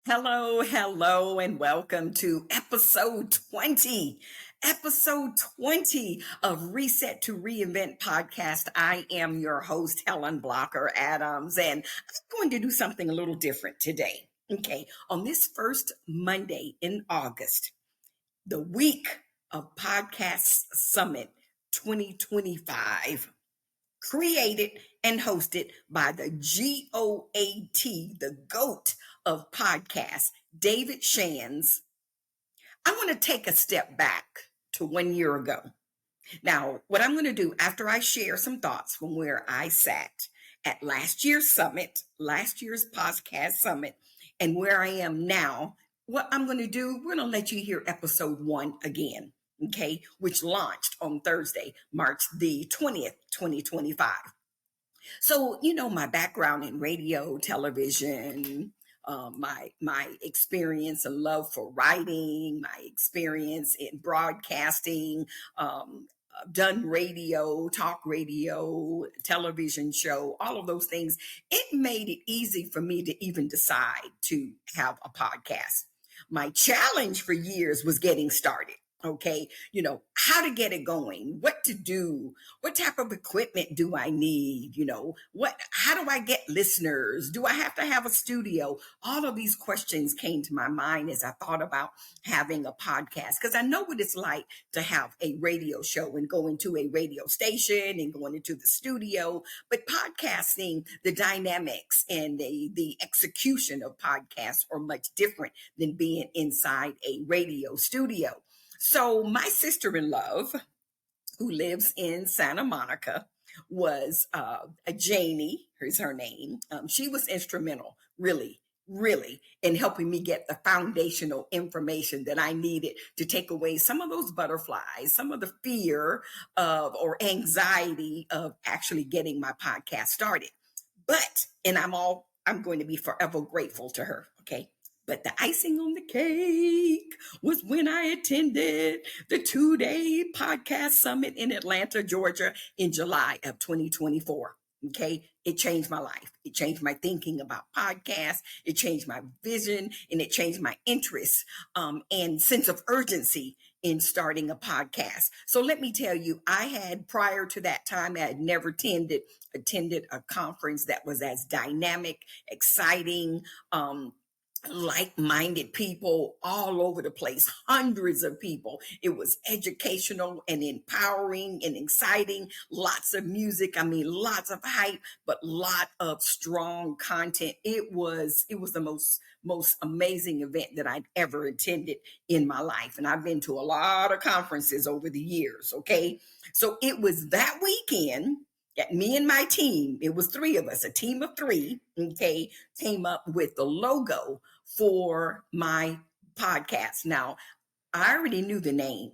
Hello, and welcome to episode 20. Episode 20 of Reset to Reinvent podcast. I am your host, Helen Blocker Adams, and I'm going to do something a little different today. Okay, on this first Monday in August, the week of Podcast Summit 2025, created and hosted by the GOAT, the GOAT of podcasts, David Shands. I want to take a step back to 1 year ago. Now, what I'm going to do after I share some thoughts from where I sat at last year's summit, last year's podcast summit, and where I am now, what I'm going to do, we're going to let you hear episode 1 again, okay, which launched on Thursday, March the 20th, 2025. So, my background in radio, television, my experience and love for writing, my experience in broadcasting, I've done radio, talk radio, television show, all of those things. It made it easy for me to even decide to have a podcast. My challenge for years was getting started. Okay, how to get it going, what to do, what type of equipment do I need, how do I get listeners, do I have to have a studio? All of these questions came to my mind as I thought about having a podcast, because I know what it's like to have a radio show and go into a radio station and going into the studio. But podcasting, the dynamics and the execution of podcasts are much different than being inside a radio studio. So my sister-in-law, who lives in Santa Monica, was a Janie, is her name. She was instrumental, really, in helping me get the foundational information that I needed to take away some of those butterflies, some of the fear of or anxiety of actually getting my podcast started. And I'm going to be forever grateful to her. Okay. But the icing on the cake was when I attended the 2-day podcast summit in Atlanta, Georgia in July of 2024. Okay. It changed my life. It changed my thinking about podcasts. It changed my vision and it changed my interest and sense of urgency in starting a podcast. So let me tell you, I had prior to that time, I had never attended a conference that was as dynamic, exciting, like-minded people all over the place, hundreds of people. It was educational and empowering and exciting, lots of music. I mean, lots of hype, but lot of strong content. It was the most amazing event that I'd ever attended in my life. And I've been to a lot of conferences over the years. Okay. So it was that weekend that me and my team, it was 3 of us, a team of 3, okay, came up with the logo for my podcast. Now, I already knew the name.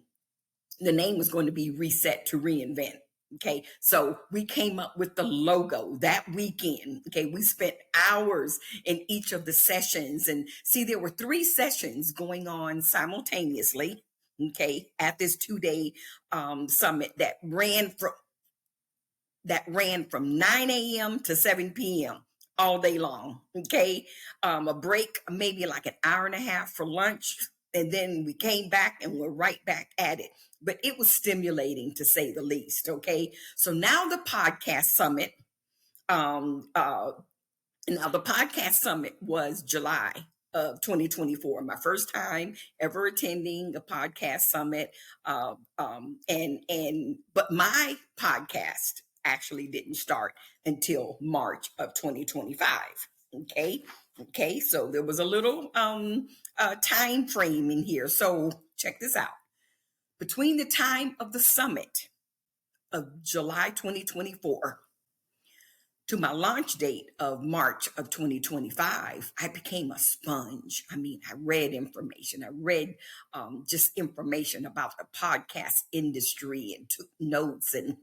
The name was going to be Reset to Reinvent. Okay, so we came up with the logo that weekend. Okay, we spent hours in each of the sessions. And see, there were 3 sessions going on simultaneously, okay, at this 2-day summit that ran from 9 a.m. to 7 p.m. all day long. Okay. A break, maybe like an hour and a half for lunch. And then we came back and we're right back at it. But it was stimulating to say the least. Okay. So now the podcast summit, was July of 2024, my first time ever attending a podcast summit. But my podcast actually didn't start until March of 2025. Okay. So there was a little time frame in here. So check this out. Between the time of the summit of July 2024 to my launch date of March of 2025, I became a sponge. I mean, I read information. I read just information about the podcast industry and took notes and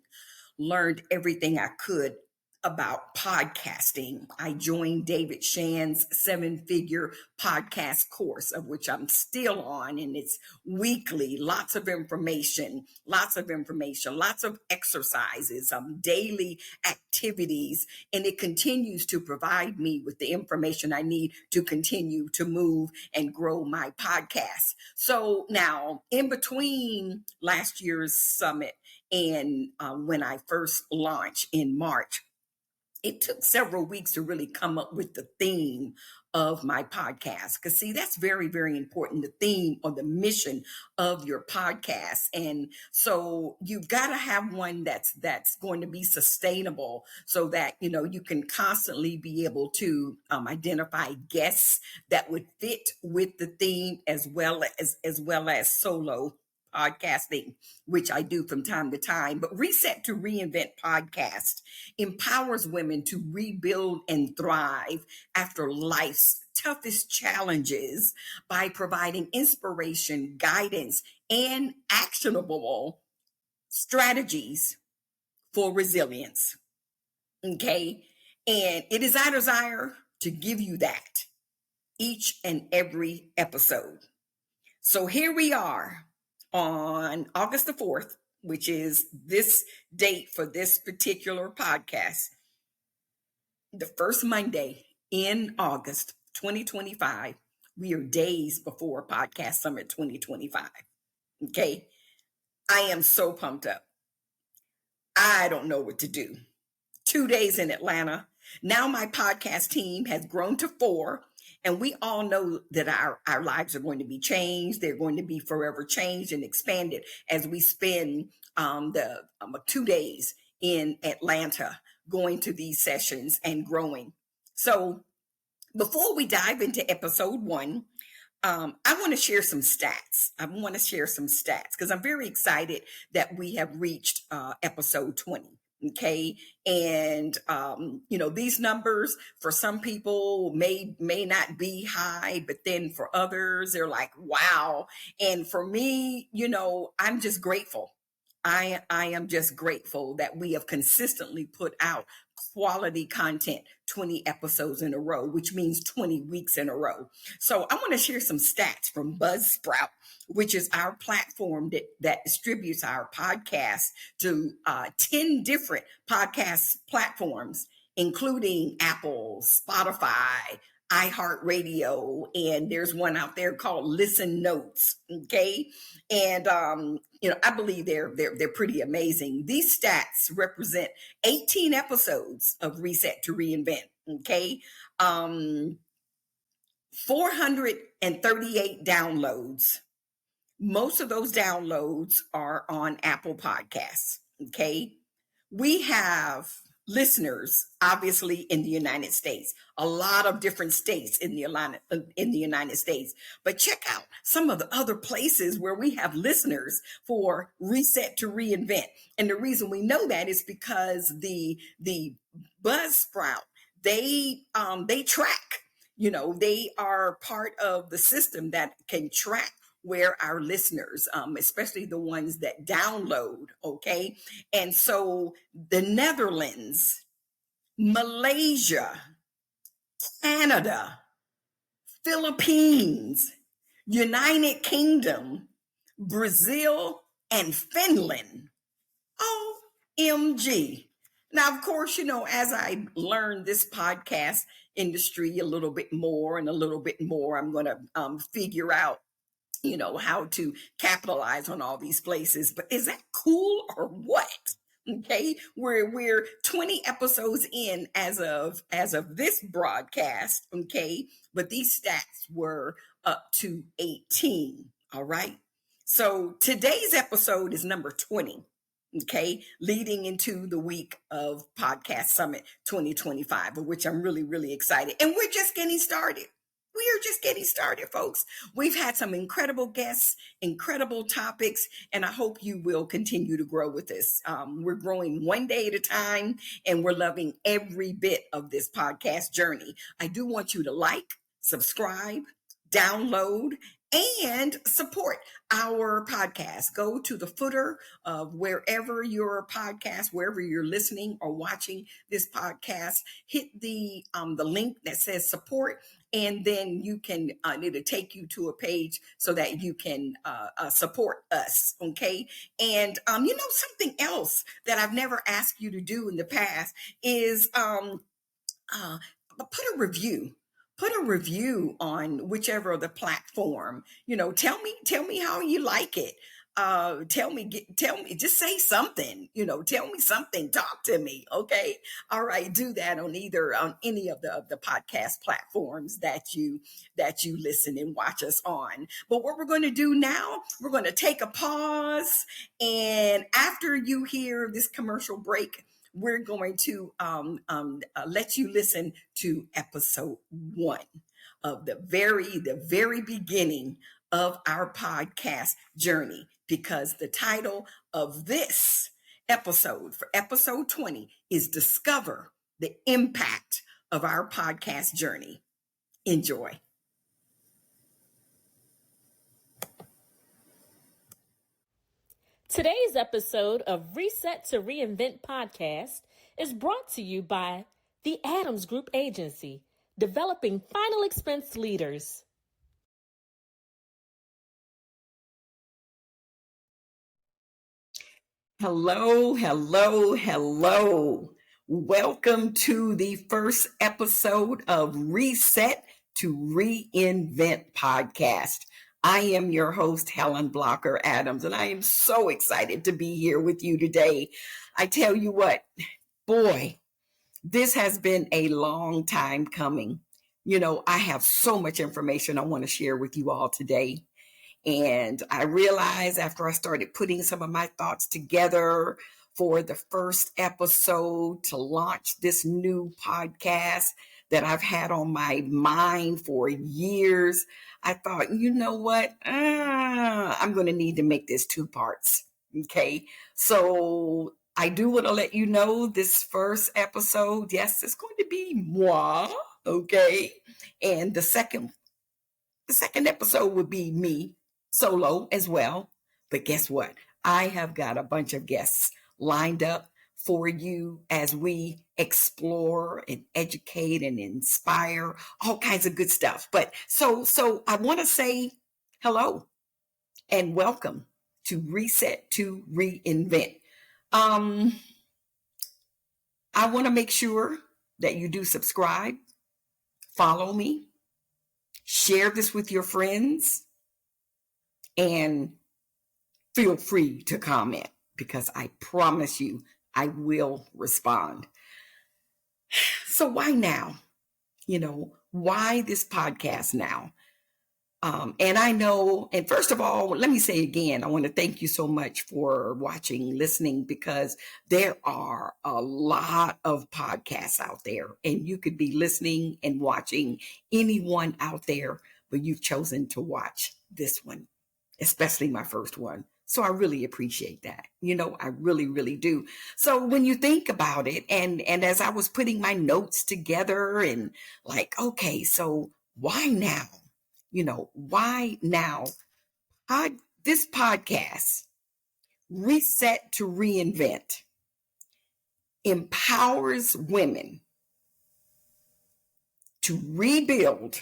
learned everything I could about podcasting. I joined David Shan's 7-figure podcast course, of which I'm still on, and it's weekly, lots of information, lots of exercises, daily activities, and it continues to provide me with the information I need to continue to move and grow my podcast. So now, in between last year's summit and when I first launched in March, it took several weeks to really come up with the theme of my podcast. Because, see, that's very, very important, the theme or the mission of your podcast. And so you've got to have one that's going to be sustainable so that, you can constantly be able to identify guests that would fit with the theme as well as solo podcasting, which I do from time to time. But Reset to Reinvent podcast empowers women to rebuild and thrive after life's toughest challenges by providing inspiration, guidance, and actionable strategies for resilience. Okay. And it is our desire to give you that each and every episode. So here we are on August the 4th, which is this date for this particular podcast, the first Monday in August 2025. We are days before Podcast Summit 2025. Okay. I am so pumped up. I don't know what to do. 2 days in Atlanta. Now my podcast team has grown to 4. And we all know that our lives are going to be changed. They're going to be forever changed and expanded as we spend the 2 days in Atlanta going to these sessions and growing. So before we dive into episode 1, I want to share some stats. Because I'm very excited that we have reached episode 20. Okay. And, these numbers for some people may not be high, but then for others, they're like, wow. And for me, I'm just grateful. I am just grateful that we have consistently put out quality content 20 episodes in a row, which means 20 weeks in a row. So I want to share some stats from Buzzsprout, which is our platform that distributes our podcast to 10 different podcast platforms, including Apple, Spotify, iHeartRadio, and there's one out there called Listen Notes. Okay. And, I believe they're pretty amazing. These stats represent 18 episodes of Reset to Reinvent. Okay. 438 downloads. Most of those downloads are on Apple Podcasts. Okay. We have listeners, obviously, in the United States, a lot of different states in the United States. But check out some of the other places where we have listeners for Reset to Reinvent. And the reason we know that is because the Buzzsprout, they track, they are part of the system that can track where our listeners, especially the ones that download, okay? And so the Netherlands, Malaysia, Canada, Philippines, United Kingdom, Brazil, and Finland. OMG. Now, of course, as I learn this podcast industry a little bit more, I'm going to figure out how to capitalize on all these places. But is that cool or what? Okay, we're 20 episodes in as of this broadcast. Okay, but these stats were up to 18. All right. So today's episode is number 20. Okay, leading into the week of Podcast Summit 2025, of which I'm really, really excited. And we're just getting started. We are just getting started, folks. We've had some incredible guests, incredible topics, and I hope you will continue to grow with us. We're growing one day at a time, and we're loving every bit of this podcast journey. I do want you to like, subscribe, download, and support our podcast. Go to the footer of wherever you're listening or watching this podcast. Hit the link that says support, and then you can it'll take you to a page so that you can support us. Okay, and something else that I've never asked you to do in the past is put a review. Put a review on whichever of the platform. Tell me how you like it. Tell me, just say something. Tell me something. Talk to me. Okay. All right. Do that on any of the podcast platforms that you listen and watch us on. But what we're going to do now, we're going to take a pause, and after you hear this commercial break, we're going to let you listen to episode 1 of the very beginning of our podcast journey, because the title of this episode, for episode 20, is Discover the Impact of Our Podcast Journey. Enjoy. Today's episode of Reset to Reinvent podcast is brought to you by the Adams Group Agency, developing final expense leaders. Hello. Welcome to the first episode of Reset to Reinvent podcast. I am your host, Helen Blocker Adams, and I am so excited to be here with you today. I tell you what, boy, this has been a long time coming. I have so much information I want to share with you all today. And I realized after I started putting some of my thoughts together for the first episode to launch this new podcast that I've had on my mind for years, I thought, you know what? I'm going to need to make this 2 parts. Okay. So I do want to let you know this first episode, yes, it's going to be moi. Okay. And the second episode would be me solo as well. But guess what? I have got a bunch of guests lined up for you as we explore and educate and inspire, all kinds of good stuff. But so I want to say hello and welcome to Reset to Reinvent. I want to make sure that you do subscribe, follow me, share this with your friends, and feel free to comment, because I promise you I will respond. So why now? Why this podcast now? And I know, and first of all, let me say again, I want to thank you so much for watching, listening, because there are a lot of podcasts out there, and you could be listening and watching anyone out there, but you've chosen to watch this one, especially my first one. So I really appreciate that. I really, really do. So when you think about it, and as I was putting my notes together and like, okay, so why now? Why now? This podcast, Reset to Reinvent, empowers women to rebuild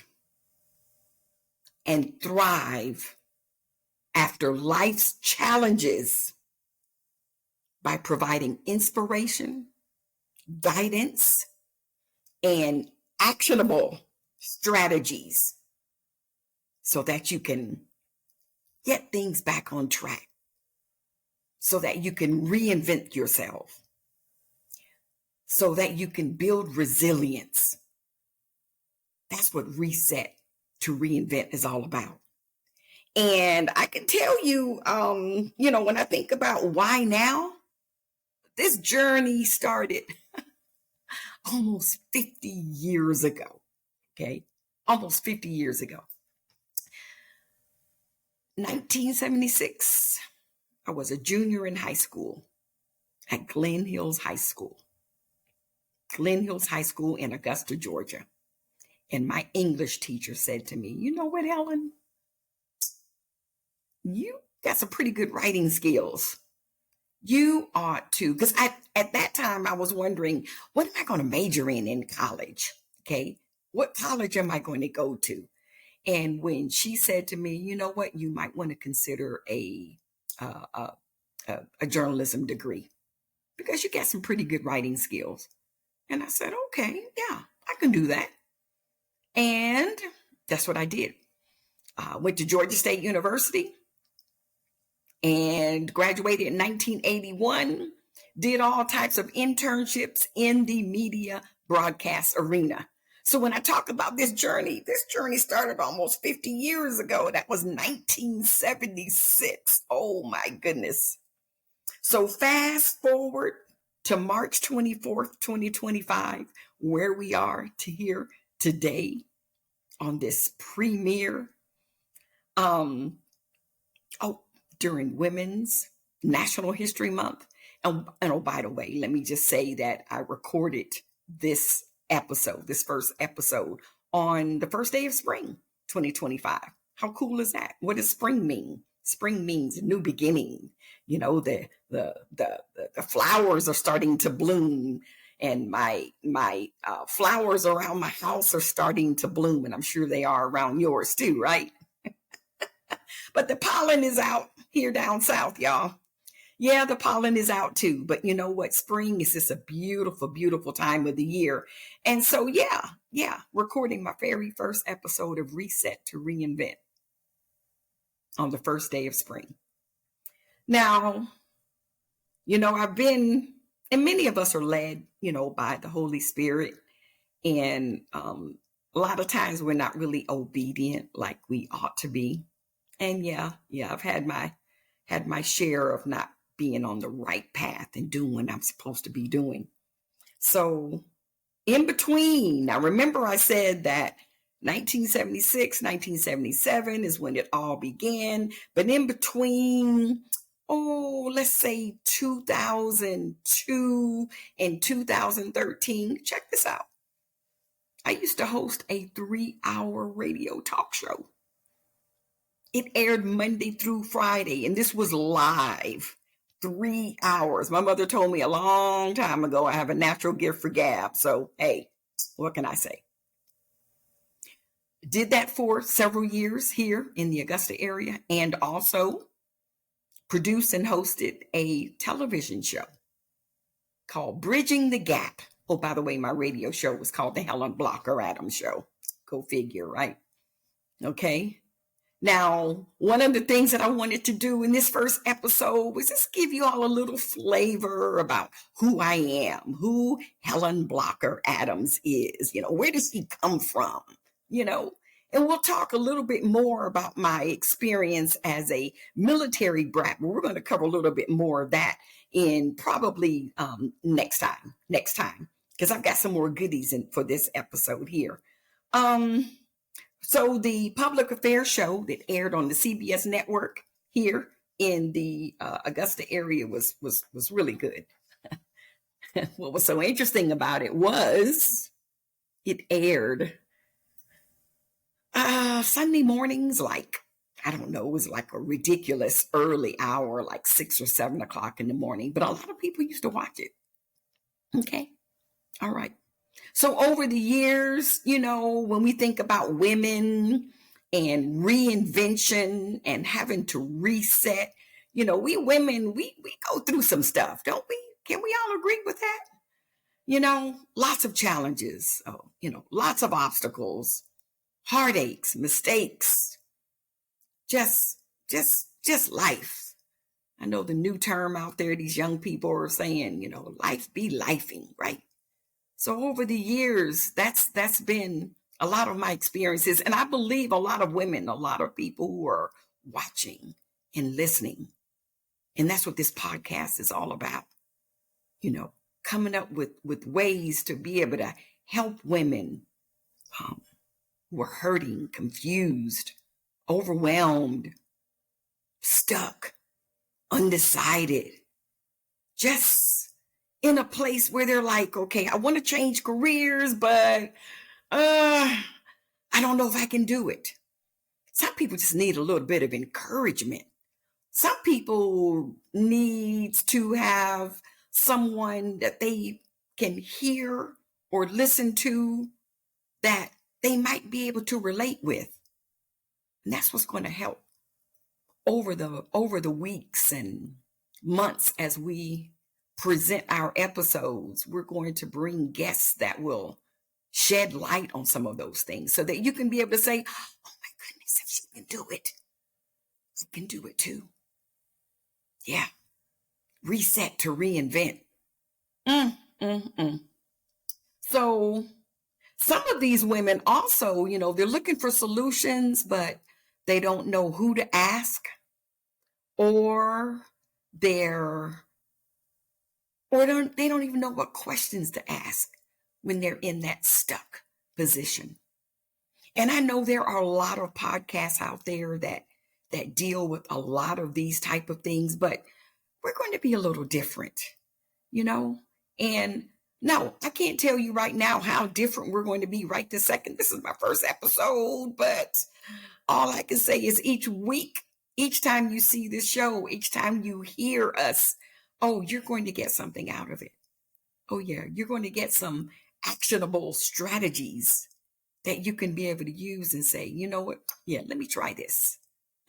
and thrive after life's challenges by providing inspiration, guidance, and actionable strategies so that you can get things back on track, so that you can reinvent yourself, so that you can build resilience. That's what Reset to Reinvent is all about. And I can tell you, when I think about why now, this journey started almost 50 years ago. Okay. Almost 50 years ago. 1976, I was a junior in high school at Glen Hills High School in Augusta, Georgia. And my English teacher said to me, you know what, Helen? you got some pretty good writing skills. You ought to, because at that time I was wondering, what am I going to major in college? Okay. What college am I going to go to? And when she said to me, you know what, you might want to consider uh, a, a journalism degree because you got some pretty good writing skills. And I said, okay, yeah, I can do that. And that's what I did. I went to Georgia State University and graduated in 1981, did all types of internships in the media broadcast arena. So when I talk about this journey started almost 50 years ago. That was 1976. Oh my goodness. So fast forward to March 24th, 2025, where we are to here today on this premiere during Women's National History Month. And oh, by the way, let me just say that I recorded this first episode, on the first day of spring, 2025. How cool is that? What does spring mean? Spring means new beginning. You know, the flowers are starting to bloom, and my flowers around my house are starting to bloom, and I'm sure they are around yours too, right? But the pollen is out here down south, y'all. Yeah, the pollen is out too. But you know what? Spring is just a beautiful, beautiful time of the year. And so, yeah, recording my very first episode of Reset to Reinvent on the first day of spring. Now, you know, and many of us are led, you know, by the Holy Spirit. And a lot of times we're not really obedient like we ought to be. And yeah, I've had my share of not being on the right path and doing what I'm supposed to be doing. So in between, now remember I said that 1976, 1977 is when it all began. But in between, let's say 2002 and 2013, check this out. I used to host a 3-hour radio talk show. It aired Monday through Friday, and this was live, 3 hours. My mother told me a long time ago I have a natural gift for gab. So, hey, what can I say? Did that for several years here in the Augusta area, and also produced and hosted a television show called Bridging the Gap. Oh, by the way, my radio show was called the Helen Blocker Adams Show. Go figure, right? Okay. Now, one of the things that I wanted to do in this first episode was just give you all a little flavor about who I am, who Helen Blocker Adams is, you know, where does she come from, you know, and we'll talk a little bit more about my experience as a military brat. But we're going to cover a little bit more of that in probably next time, because I've got some more goodies for this episode here. So the public affairs show that aired on the CBS network here in the Augusta area was really good. What was so interesting about it was it aired Sunday mornings, like, I don't know, it was like a ridiculous early hour, like 6 or 7 o'clock in the morning. But a lot of people used to watch it. Okay. All right. So over the years, you know, when we think about women and reinvention and having to reset, you know, we women, we go through some stuff, don't we? Can we all agree with that? You know, lots of challenges, you know, lots of obstacles, heartaches, mistakes, just life. I know the new term out there, these young people are saying, you know, life be lifing, right? So over the years, that's been a lot of my experiences. And I believe a lot of women, a lot of people who are watching and listening. And that's what this podcast is all about. You know, coming up with ways to be able to help women who are hurting, confused, overwhelmed, stuck, undecided, just in a place where they're like, okay, I want to change careers, but I don't know if I can do it. Some people just need a little bit of encouragement. Some people need to have someone that they can hear or listen to that they might be able to relate with. And that's what's going to help over the weeks and months as we present our episodes. We're going to bring guests that will shed light on some of those things so that you can be able to say, oh my goodness, if she can do it, I can do it too. Yeah. Reset to reinvent. So some of these women also, they're looking for solutions, but they don't know who to ask, or they don't even know what questions to ask when they're in that stuck position. And I know there are a lot of podcasts out there that deal with a lot of these type of things, but we're going to be a little different, and no, I can't tell you right now how different we're going to be right this second. This is my first episode, but all I can say is each week, each time you see this show, each time you hear us, oh, you're going to get something out of it. Oh yeah, you're going to get some actionable strategies that you can be able to use and say, you know what? Yeah, let me try this.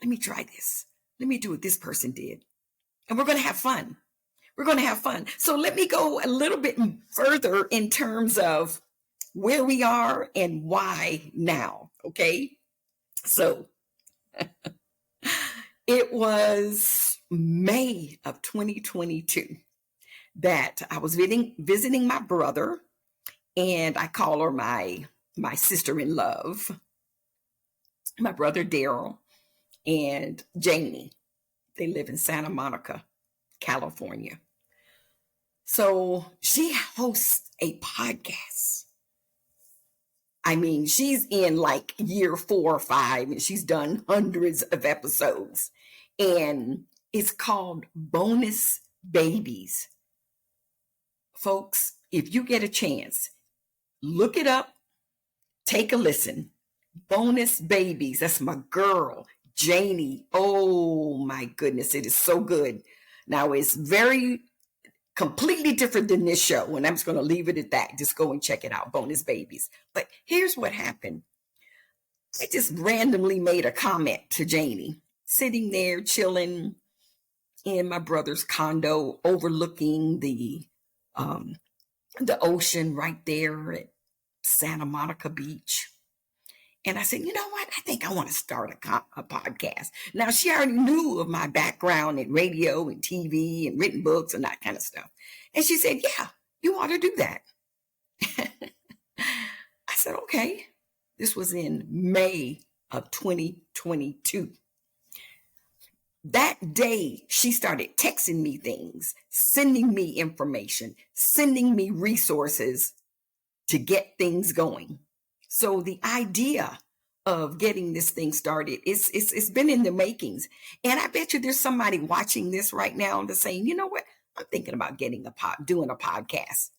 Let me try this. Let me do what this person did. And we're going to have fun. We're going to have fun. So let me go a little bit further in terms of where we are and why now. Okay. So it was May of 2022 that I was visiting my brother, and I call her my sister in love, my brother Daryl and Janie. They live in Santa Monica, California. So she hosts a podcast. I mean, she's in like year 4 or 5, and she's done hundreds of episodes. And it's called Bonus Babies. Folks, if you get a chance, look it up, take a listen. Bonus Babies. That's my girl, Janie. Oh my goodness, it is so good. Now it's completely different than this show, and I'm just going to leave it at that. Just go and check it out, Bonus Babies. But here's what happened. I just randomly made a comment to Janie, sitting there chilling in my brother's condo, overlooking the ocean right there at Santa Monica Beach. And I said, you know what? I think I want to start a podcast. Now, she already knew of my background in radio and TV and written books and that kind of stuff. And she said, yeah, you ought to do that. I said, okay. This was in May of 2022. That day, she started texting me things, sending me information, sending me resources to get things going. So the idea of getting this thing started, it's been in the makings. And I bet you there's somebody watching this right now that's saying, you know what? I'm thinking about doing a podcast.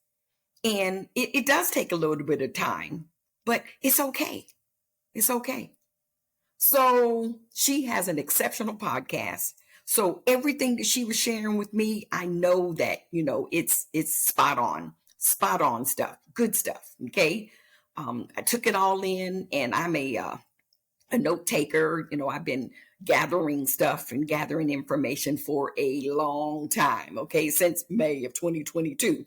And it does take a little bit of time, but it's okay. It's okay. So she has an exceptional podcast. So everything that she was sharing with me, I know that, it's spot on stuff, good stuff. Okay. I took it all in, and I'm a note taker. I've been gathering stuff and gathering information for a long time. Okay. Since May of 2022.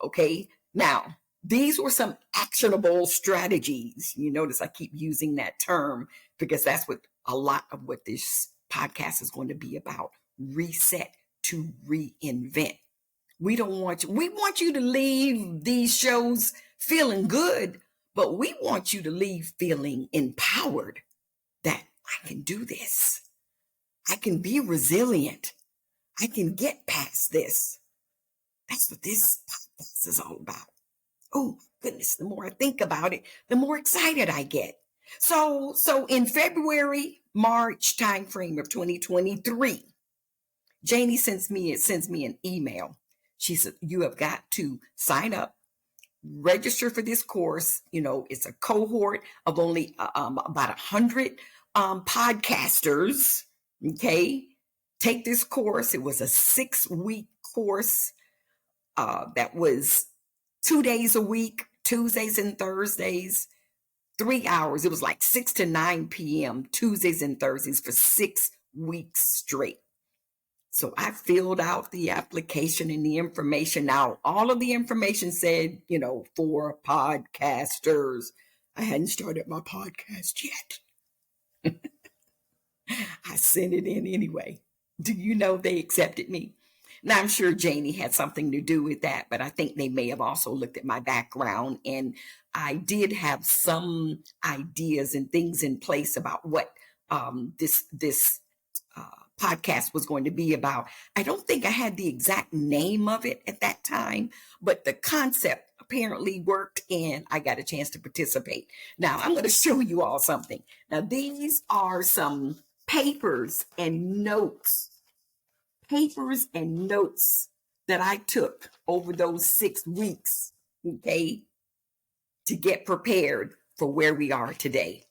Okay. Now, these were some actionable strategies. You notice I keep using that term because that's what a lot of what this podcast is going to be about. Reset to reinvent. We want you to leave these shows feeling good, but we want you to leave feeling empowered that I can do this. I can be resilient. I can get past this. That's what this podcast is all about. Oh, goodness, the more I think about it, the more excited I get. So in February, March timeframe of 2023, Janie sends me an email. She said, you have got to sign up, register for this course. It's a cohort of only about 100 podcasters. Okay. take this course. It was a 6-week course that was 2 days a week, Tuesdays and Thursdays, 3 hours. It was like 6 to 9 p.m. Tuesdays and Thursdays for 6 weeks straight. So I filled out the application and the information. Now, all of the information said, for podcasters. I hadn't started my podcast yet. I sent it in anyway. Do you know they accepted me? Now, I'm sure Janie had something to do with that, but I think they may have also looked at my background, and I did have some ideas and things in place about what this podcast was going to be about. I don't think I had the exact name of it at that time, but the concept apparently worked, and I got a chance to participate. Now, I'm going to show you all something. Now, these are some papers and notes that I took over those 6 weeks, okay, to get prepared for where we are today.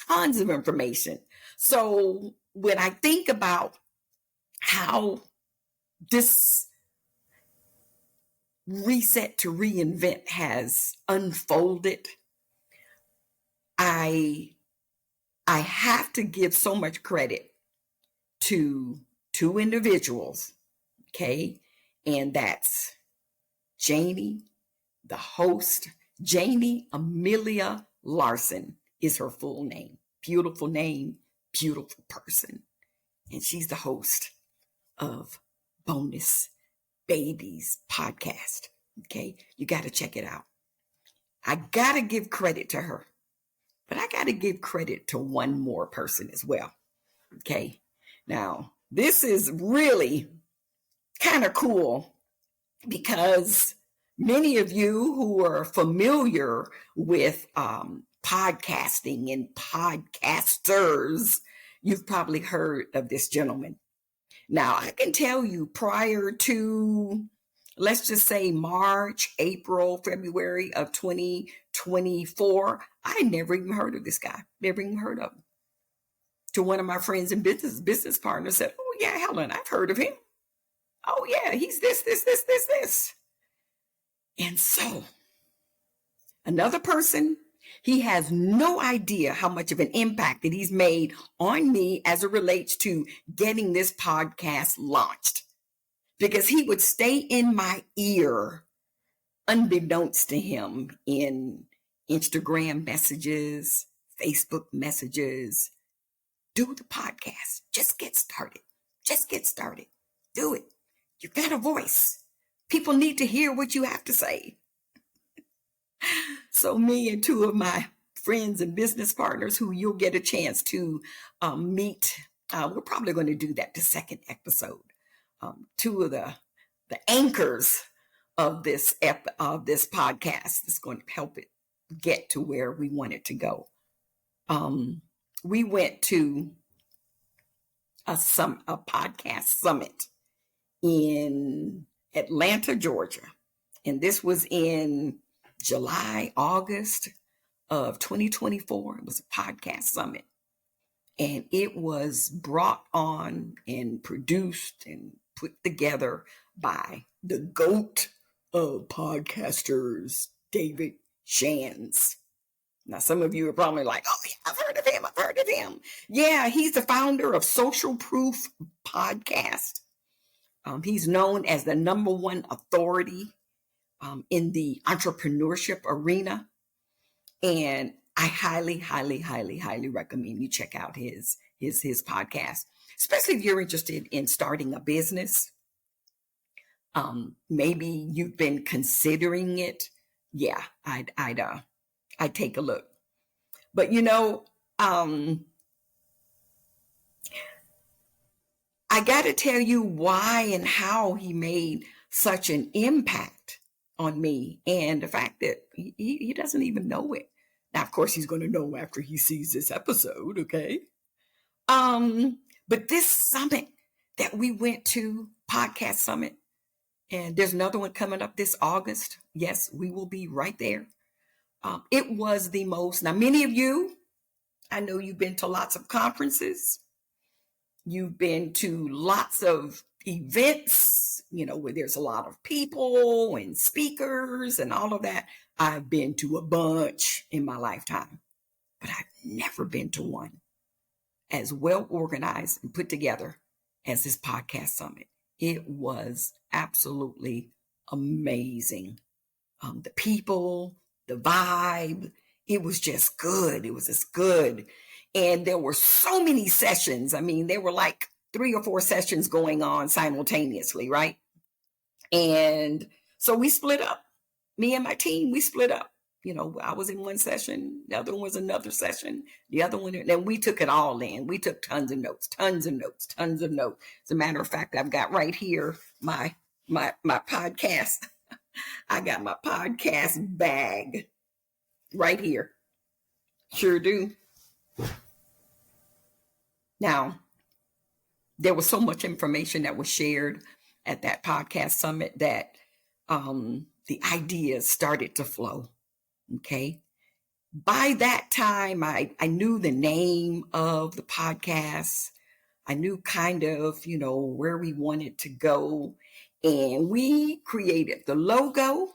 Tons of information. So when I think about how this reset to reinvent has unfolded, I have to give so much credit to 2 individuals, okay? And that's Janie, the host. Janie Amelia Larson is her full name. Beautiful name, beautiful person. And she's the host of Bonus Babies podcast, okay? You got to check it out. I got to give credit to her, but I got to give credit to one more person as well, okay? Now, this is really kind of cool because many of you who are familiar with podcasting and podcasters, you've probably heard of this gentleman. Now, I can tell you prior to, let's just say March, April, February of 2024, I never even heard of this guy, never even heard of him. To one of my friends and business partners said, "Oh yeah, Helen, I've heard of him. Oh yeah, he's this. And so another person, he has no idea how much of an impact that he's made on me as it relates to getting this podcast launched, because he would stay in my ear unbeknownst to him in Instagram messages, Facebook messages. Do the podcast. Just get started. Do it. You got a voice. People need to hear what you have to say. So me and 2 of my friends and business partners who you'll get a chance to meet, we're probably going to do that the second episode. 2 of the anchors of this podcast is going to help it get to where we want it to go. We went to a podcast summit in Atlanta, Georgia. And this was in July, August of 2024. It was a podcast summit. And it was brought on and produced and put together by the GOAT of podcasters, David Shands. Now, some of you are probably like, "Oh, yeah, I've heard of him. Yeah, he's the founder of Social Proof Podcast. He's known as the #1 authority in the entrepreneurship arena. And I highly recommend you check out his podcast, especially if you're interested in starting a business. Maybe you've been considering it. Yeah, I'd take a look. But I got to tell you why and how he made such an impact on me, and the fact that he doesn't even know it. Now, of course, he's going to know after he sees this episode, okay? But this summit that we went to, podcast summit, and there's another one coming up this August. Yes, we will be right there. It was the most, now many of you, I know you've been to lots of conferences. You've been to lots of events, where there's a lot of people and speakers and all of that. I've been to a bunch in my lifetime, but I've never been to one as well organized and put together as this podcast summit. It was absolutely amazing. The people, the vibe, it was just good. It was just good. And there were so many sessions. I mean, there were like 3 or 4 sessions going on simultaneously, right? And so we split up. Me and my team, we split up. I was in one session, the other one was another session, the other one, and we took it all in. We took tons of notes. As a matter of fact, I've got right here my podcast. I got my podcast bag right here. Sure do. Now, there was so much information that was shared at that podcast summit that the ideas started to flow. Okay. By that time, I knew the name of the podcast. I knew kind of, where we wanted to go. And we created the logo.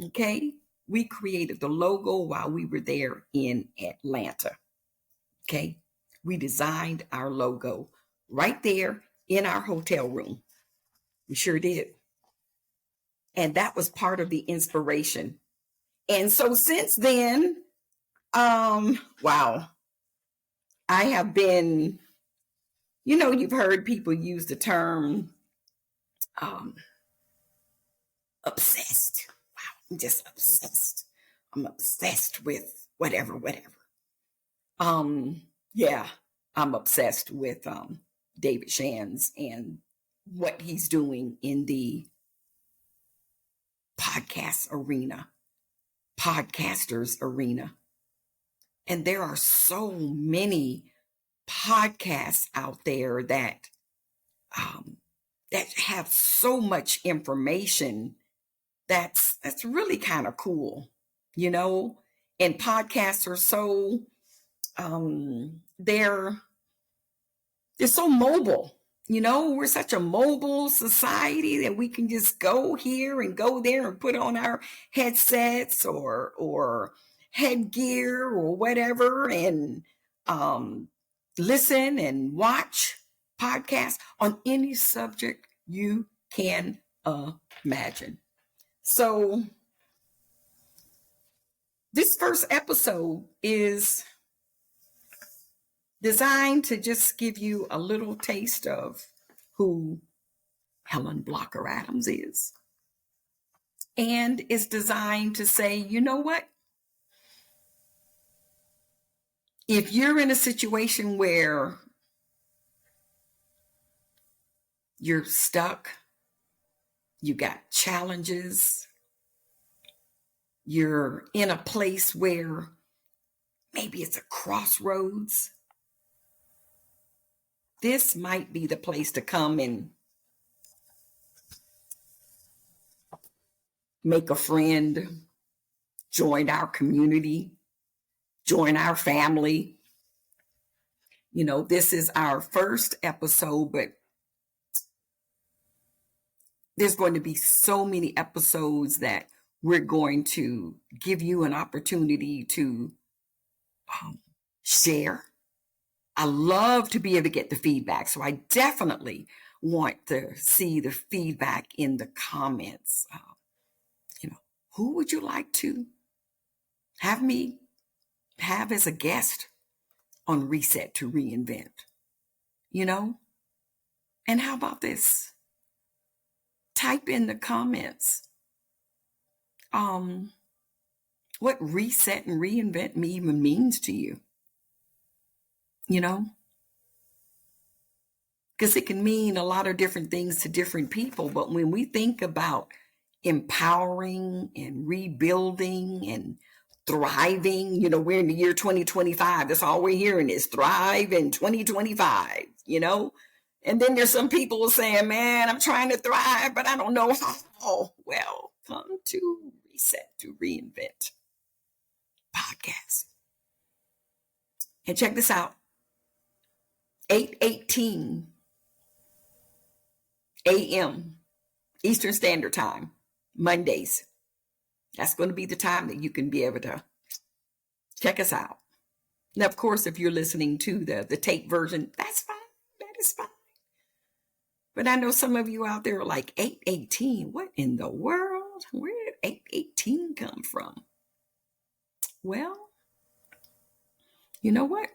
Okay. We created the logo while we were there in Atlanta. Okay. We designed our logo right there in our hotel room. We sure did. And that was part of the inspiration. And so since then, wow, I have been, you've heard people use the term obsessed. Wow, I'm just obsessed. I'm obsessed with whatever. Yeah, I'm obsessed with David Shands and what he's doing in the podcast arena, podcasters arena. And there are so many podcasts out there that have so much information that's really kind of cool, and podcasts are so they're so mobile. We're such a mobile society that we can just go here and go there and put on our headsets or headgear or whatever and listen and watch podcasts on any subject you can imagine. So this first episode is designed to just give you a little taste of who Helen Blocker Adams is. And it's designed to say, you know what? If you're in a situation where you're stuck, you got challenges, you're in a place where maybe it's a crossroads, this might be the place to come and make a friend, join our community, join our family. This is our first episode, but there's going to be so many episodes that we're going to give you an opportunity to share. I love to be able to get the feedback. So I definitely want to see the feedback in the comments. Who would you like to have me have as a guest on Reset to Reinvent? And how about this? Type in the comments what reset and reinvent even means to you. Because it can mean a lot of different things to different people. But when we think about empowering and rebuilding and thriving, we're in the year 2025. That's all we're hearing is thrive in 2025, And then there's some people saying, man, I'm trying to thrive, but I don't know how. Well, come to Reset to Reinvent podcast. And check this out. 8:18 a.m. Eastern Standard Time, Mondays. That's going to be the time that you can be able to check us out. Now, of course, if you're listening to the tape version, that's fine. That is fine. But I know some of you out there are like, 8:18, what in the world? Where did 8:18 come from? Well, you know what?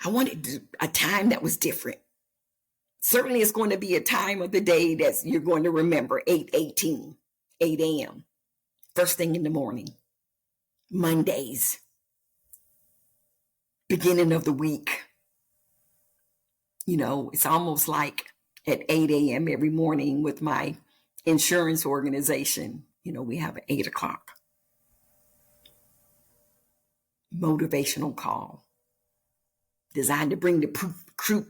I wanted a time that was different. Certainly it's going to be a time of the day that you're going to remember, 8:18, 8 a.m., first thing in the morning, Mondays, beginning of the week. You know, it's almost like at 8 a.m. every morning with my insurance organization. You know, we have an 8 o'clock motivational call designed to bring the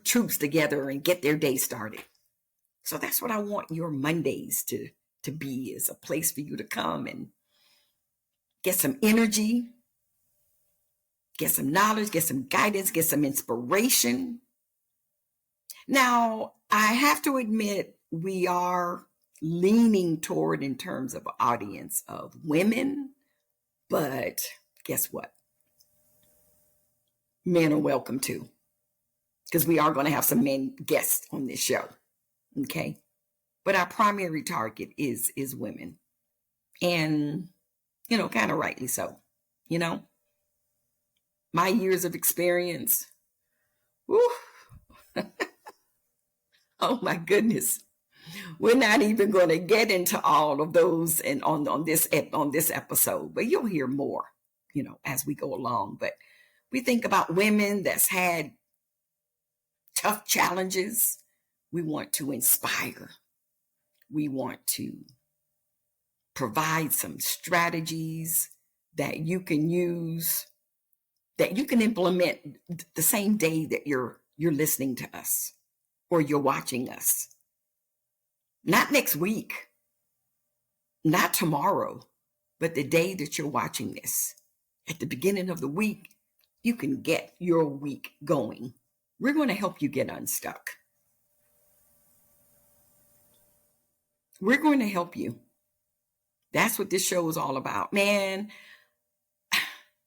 troops together and get their day started. So that's what I want your Mondays to be, is a place for you to come and get some energy, get some knowledge, get some guidance, get some inspiration. Now, I have to admit, we are leaning toward, in terms of audience, of women, but guess what? Men are welcome too, because we are going to have some men guests on this show. Okay. But our primary target is women. And, you know, kind of rightly so. You know, my years of experience, whew, oh my goodness. We're not even going to get into all of those and on this episode, but you'll hear more, you know, as we go along. But we think about women that's had tough challenges. We want to inspire. We want to provide some strategies that you can use, that you can implement the same day that you're listening to us or you're watching us. Not next week, not tomorrow, but the day that you're watching this. At the beginning of the week, you can get your week going. We're going to help you get unstuck. We're going to help you. That's what this show is all about. Man,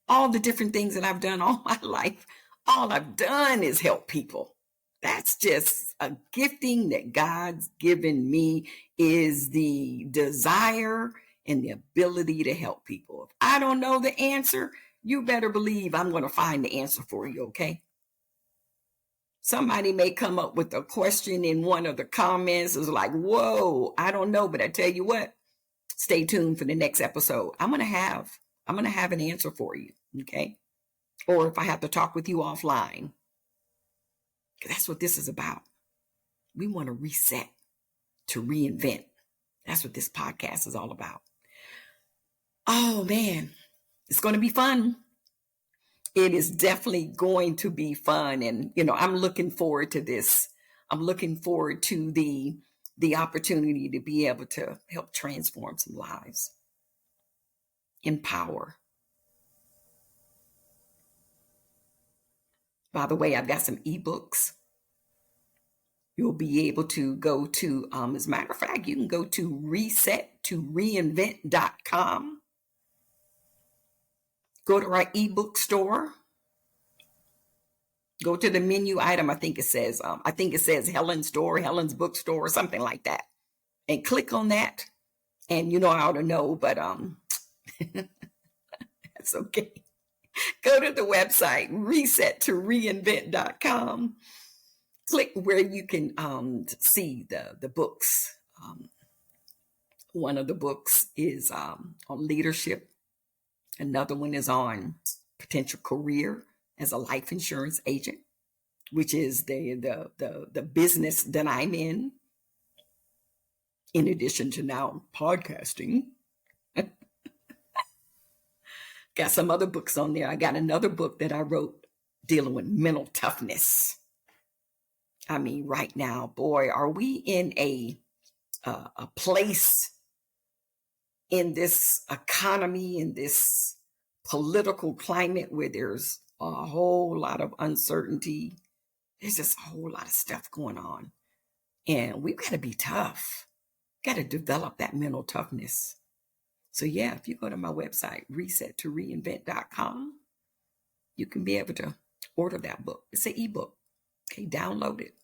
all the different things that I've done all my life, all I've done is help people. That's just a gifting that God's given me, is the desire and the ability to help people. If I don't know the answer, you better believe I'm going to find the answer for you, okay? Somebody may come up with a question in one of the comments. It's like, whoa, I don't know. But I tell you what, stay tuned for the next episode. I'm going to have an answer for you, okay? Or if I have to talk with you offline. That's what this is about. We want to reset, to reinvent. That's what this podcast is all about. Oh, man, it's going to be fun. It is definitely going to be fun. And, you know, I'm looking forward to this. I'm looking forward to the opportunity to be able to help transform some lives. Empower. By the way, I've got some ebooks. You'll be able to go to, as a matter of fact, you can go to reset2reinvent.com. Go to our ebook store. Go to the menu item. I think it says Helen's store, Helen's bookstore, or something like that. And click on that. And you know I ought to know, but that's okay. Go to the website, reset2reinvent.com. Click where you can see the books. One of the books is on leadership. Another one is on potential career as a life insurance agent, which is the business that I'm in addition to now podcasting. Got some other books on there. I got another book that I wrote dealing with mental toughness. I mean, right now, boy, are we in a place in this economy, in this political climate where there's a whole lot of uncertainty. There's just a whole lot of stuff going on. And we've got to be tough. Got to develop that mental toughness. So yeah, if you go to my website, resettoreinvent.com, you can be able to order that book. It's an ebook. Okay, download it.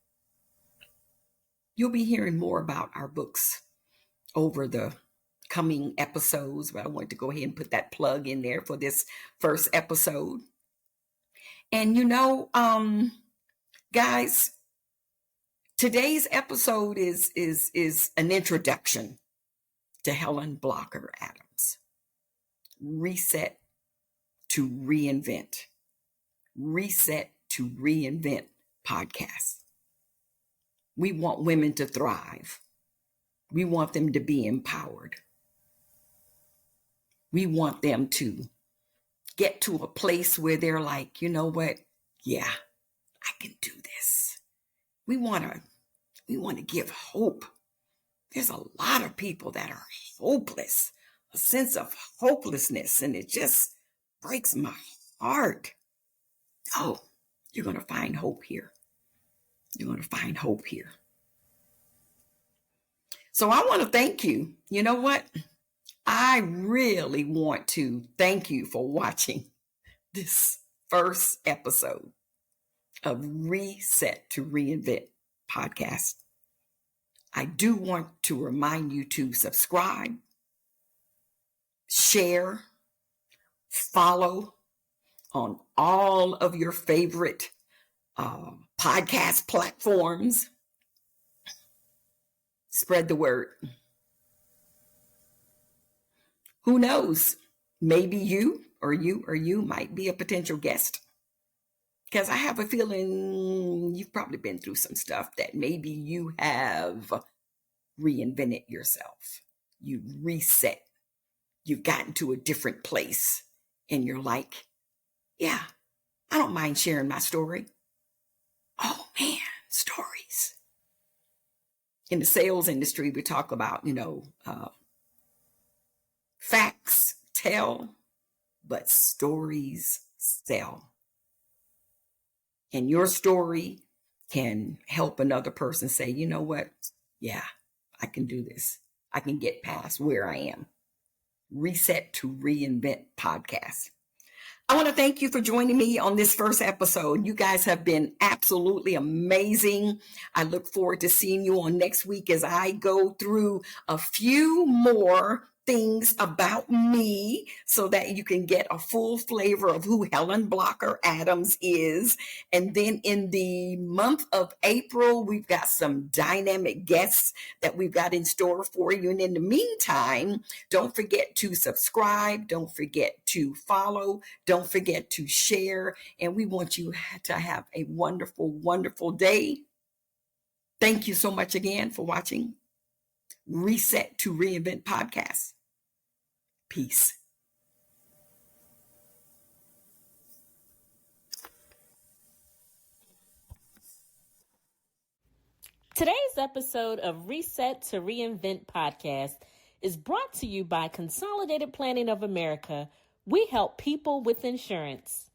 You'll be hearing more about our books over the coming episodes, but I wanted to go ahead and put that plug in there for this first episode. And guys, today's episode is an introduction to Helen Blocker Adams. Reset to Reinvent. Reset to Reinvent podcast. We want women to thrive. We want them to be empowered. We want them to get to a place where they're like, you know what? Yeah, I can do this. We want to give hope. There's a lot of people that are hopeless, a sense of hopelessness, and it just breaks my heart. Oh, you're going to find hope here. You're going to find hope here. So I want to thank you. You know what? I really want to thank you for watching this first episode of Reset to Reinvent podcast. I do want to remind you to subscribe, share, follow on all of your favorite podcast platforms. Spread the word. Who knows? Maybe you might be a potential guest. Because I have a feeling you've probably been through some stuff that maybe you have reinvented yourself. You reset. You've gotten to a different place. And you're like, yeah, I don't mind sharing my story. Oh man, stories. In the sales industry, we talk about, facts tell, but stories sell. And your story can help another person say, you know what? Yeah, I can do this. I can get past where I am. Reset to Reinvent podcast. I want to thank you for joining me on this first episode. You guys have been absolutely amazing. I look forward to seeing you on next week as I go through a few more things about me so that you can get a full flavor of who Helen Blocker Adams is. And then in the month of April, we've got some dynamic guests that we've got in store for you. And in the meantime, don't forget to subscribe. Don't forget to follow. Don't forget to share. And we want you to have a wonderful, wonderful day. Thank you so much again for watching Reset to Reinvent podcast. Peace. Today's episode of Reset to Reinvent podcast is brought to you by Consolidated Planning of America. We help people with insurance.